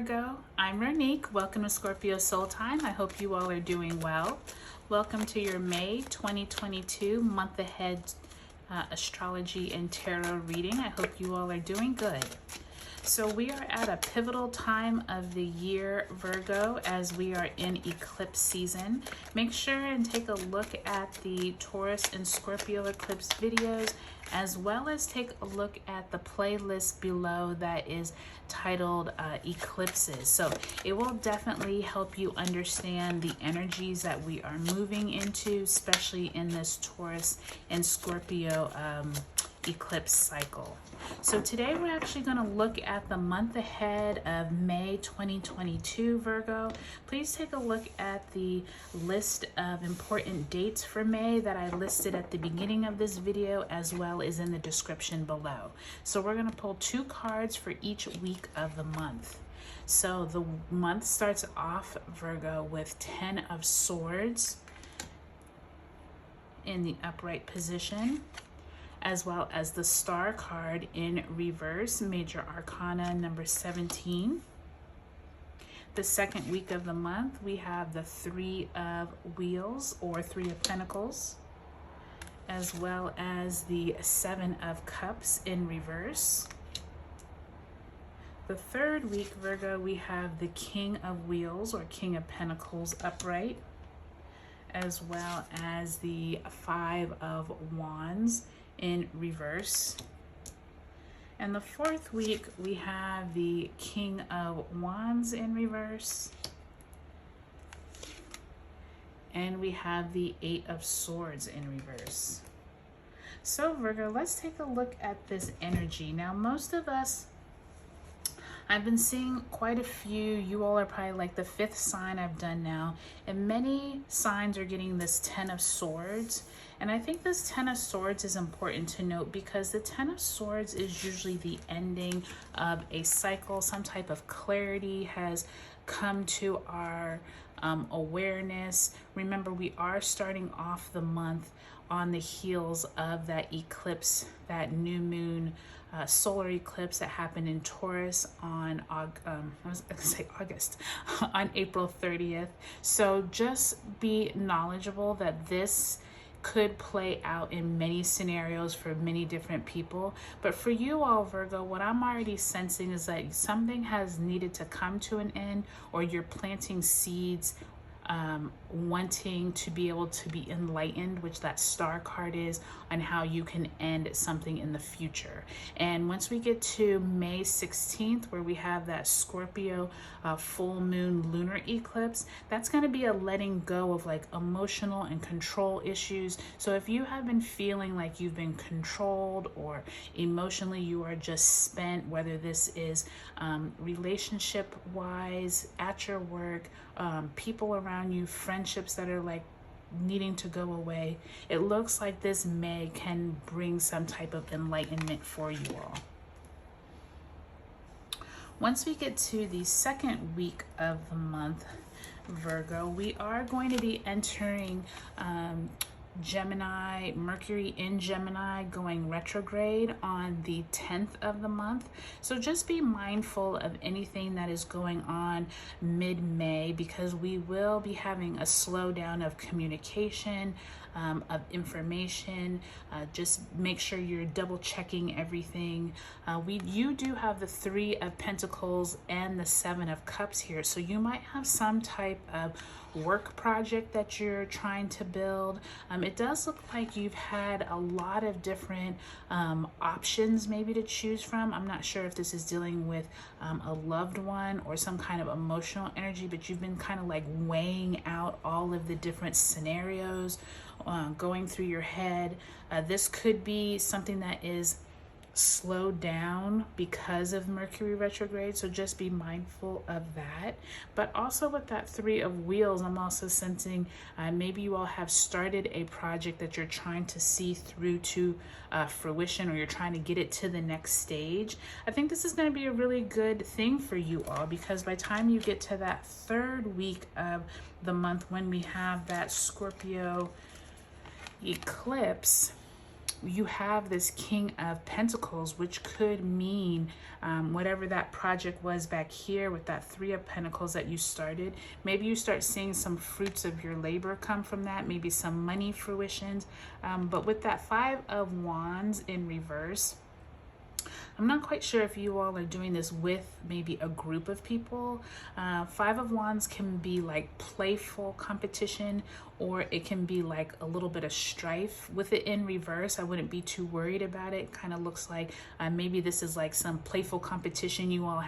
Virgo. I'm Ronique. Welcome to Scorpio Soul Time. I hope you all are doing well. Welcome to your May 2022 month ahead astrology and tarot reading. I hope you all are doing good. So we are at a pivotal time of the year, Virgo, as we are in eclipse season. Make sure and take a look at the Taurus and Scorpio eclipse videos, as well as take a look at the playlist below that is titled Eclipses. So it will definitely help you understand the energies that we are moving into, especially in this Taurus and Scorpio eclipse cycle. So today we're actually going to look at the month ahead of May 2022, Virgo. Please take a look at the list of important dates for May that I listed at the beginning of this video, as well as in the description below. So we're going to pull 2 cards for each week of the month. So the month starts off, Virgo, with 10 of Swords in the upright position, as well as the Star card in reverse, Major Arcana number 17. The second week of the month, we have the 3 of Wheels or 3 of Pentacles, as well as the 7 of Cups in reverse. The third week, Virgo, we have the King of Wheels or King of Pentacles upright, as well as the 5 of Wands in reverse. And the fourth week, we have the King of Wands in reverse, and we have the 8 of Swords in reverse. So Virgo, let's take a look at this energy. Now, most of us, I've been seeing quite a few. You all are probably like the 5th sign I've done now, and many signs are getting this 10 of Swords. And I think this 10 of Swords is important to note because the 10 of Swords is usually the ending of a cycle. Some type of clarity has come to our awareness. Remember, we are starting off the month on the heels of that eclipse, that new moon solar eclipse that happened in Taurus on August, on April 30th. So just be knowledgeable that this could play out in many scenarios for many different people. But for you all, Virgo, what I'm already sensing is that something has needed to come to an end, or you're planting seeds wanting to be able to be enlightened, which that Star card is, on how you can end something in the future. And once we get to May 16th, where we have that Scorpio full moon lunar eclipse, that's going to be a letting go of like emotional and control issues. So if you have been feeling like you've been controlled, or emotionally you are just spent, whether this is relationship wise, at your work, people around you, friendships that are like needing to go away, it looks like this May can bring some type of enlightenment for you all. Once we get to the second week of the month, Virgo, we are going to be entering Gemini, Mercury in Gemini going retrograde on the 10th of the month. So just be mindful of anything that is going on mid-May, because we will be having a slowdown of communication, of information. Just make sure you're double checking everything. You do have the 3 of Pentacles and the 7 of Cups here, so you might have some type of work project that you're trying to build. It does look like you've had a lot of different options maybe to choose from. I'm not sure if this is dealing with a loved one or some kind of emotional energy, but you've been kind of like weighing out all of the different scenarios going through your head. This could be something that is slowed down because of Mercury retrograde, so just be mindful of that. But also with that 3 of Wheels, I'm also sensing maybe you all have started a project that you're trying to see through to fruition, or you're trying to get it to the next stage. I think this is going to be a really good thing for you all, because by the time you get to that 3rd week of the month, when we have that Scorpio eclipse, you have this King of Pentacles, which could mean whatever that project was back here with that Three of Pentacles that you started. Maybe you start seeing some fruits of your labor come from that, maybe some money fruitions. But with that Five of Wands in reverse, I'm not quite sure if you all are doing this with maybe a group of people. Five of Wands can be like playful competition, or it can be like a little bit of strife. With it in reverse, I wouldn't be too worried about it. Kind of looks like maybe this is like some playful competition you all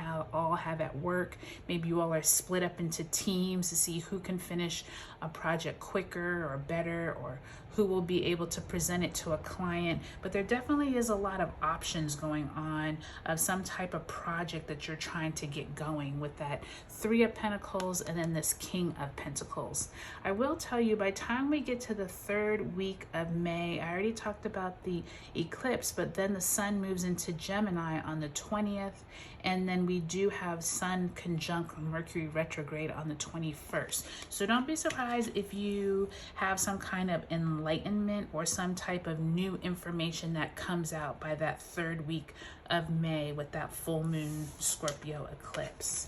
have at work. Maybe you all are split up into teams to see who can finish a project quicker or better, or who will be able to present it to a client. But there definitely is a lot of options going on of some type of project that you're trying to get going with that Three of Pentacles and then this King of Pentacles. I will tell you, by the time we get to the third week of May, I already talked about the eclipse, but then the sun moves into Gemini on the 20th, and then we do have Sun conjunct Mercury retrograde on the 21st. So don't be surprised if you have some kind of enlightenment or some type of new information that comes out by that third week of May with that full moon Scorpio eclipse.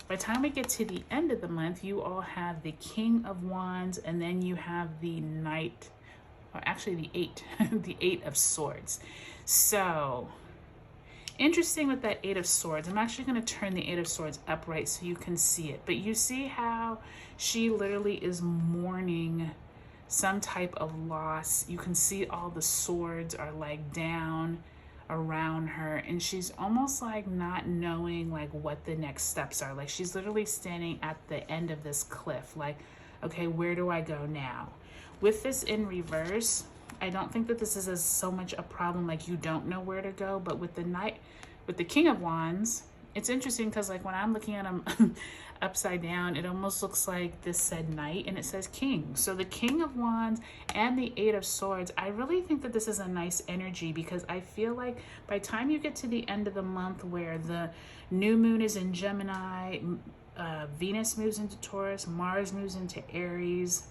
By the time we get to the end of the month, you all have the King of Wands, and then you have the Knight, or actually the Eight, the Eight of Swords. So interesting with that Eight of Swords. I'm actually going to turn the Eight of Swords upright so you can see it. But you see how she literally is mourning some type of loss. You can see all the swords are like down around her, and she's almost like not knowing like what the next steps are. Like she's literally standing at the end of this cliff, like, okay, where do I go now? With this in reverse, I don't think that this is so much a problem like you don't know where to go. But with the Knight, with the King of Wands, it's interesting because like when I'm looking at them upside down, it almost looks like this said Knight and it says King. So the King of Wands and the Eight of Swords, I really think that this is a nice energy, because I feel like by the time you get to the end of the month where the new moon is in Gemini, Venus moves into Taurus, Mars moves into Aries,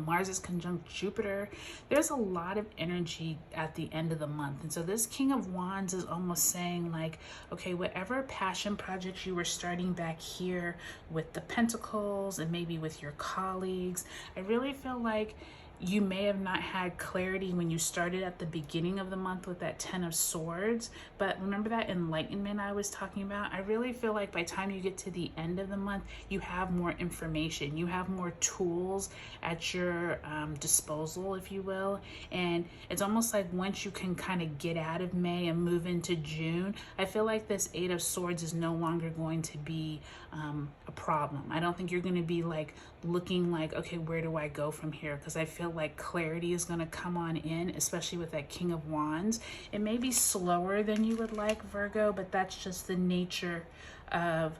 Mars is conjunct Jupiter, there's a lot of energy at the end of the month. And so this King of Wands is almost saying like, okay, whatever passion projects you were starting back here with the Pentacles and maybe with your colleagues, I really feel like you may have not had clarity when you started at the beginning of the month with that Ten of Swords, but remember that enlightenment I was talking about? I really feel like by the time you get to the end of the month, you have more information, you have more tools at your disposal, if you will. And it's almost like once you can kind of get out of May and move into June, I feel like this Eight of Swords is no longer going to be a problem. I don't think you're going to be like looking like, okay, where do I go from here? Because I feel like clarity is going to come on in, especially with that King of Wands. It may be slower than you would like, Virgo, but that's just the nature of,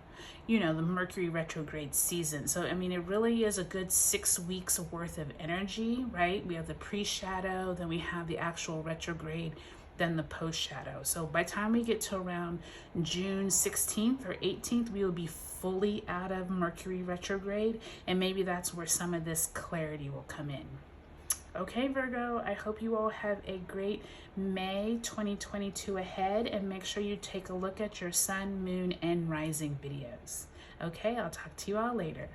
you know, the Mercury retrograde season. So I mean, it really is a good 6 weeks worth of energy, right? We have the pre-shadow, then we have the actual retrograde, then the post shadow. So by the time we get to around June 16th or 18th, we will be fully out of Mercury retrograde, and maybe that's where some of this clarity will come in. Okay, Virgo, I hope you all have a great May 2022 ahead, and make sure you take a look at your sun, moon, and rising videos. Okay, I'll talk to you all later.